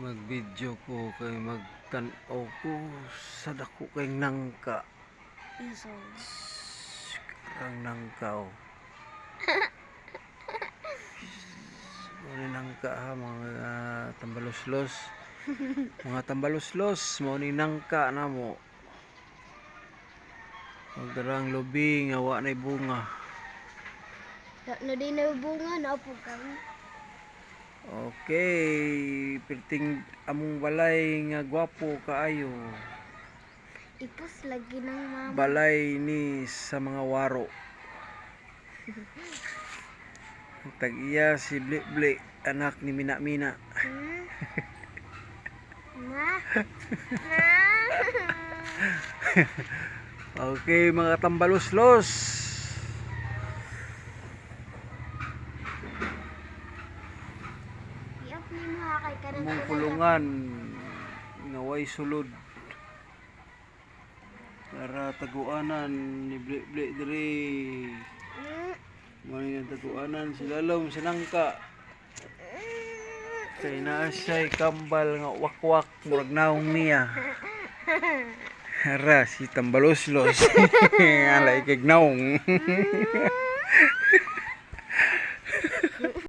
Mag-video ko kay magtan-aw ko sa dako kay nangka. Iso. Karang nangka oh. Mao nangka ha mga tambaloslos. Mga tambaloslos mao ni nangka namo. Magdarang lubi nga wa nay bunga. No di na bunga na po kami. Okay, perting among balay nga gwapo kaayo. Ipos lagi ng mama. Balay ni sa mga waro. Tag-iya si Bli-Bli, anak ni Mina-Mina. Hmm? Na? Okay, mga tambaloslos. Iap ni mo kay karang Among kulungan nga way sulod. Para taguanan ni Bli-Bli diri. Mo ni taguanan si Lalom sa nangka. Kay naa siya'y kambal nga wakwak murag naong niya. Hara si tambaloslos. Alay kay naong.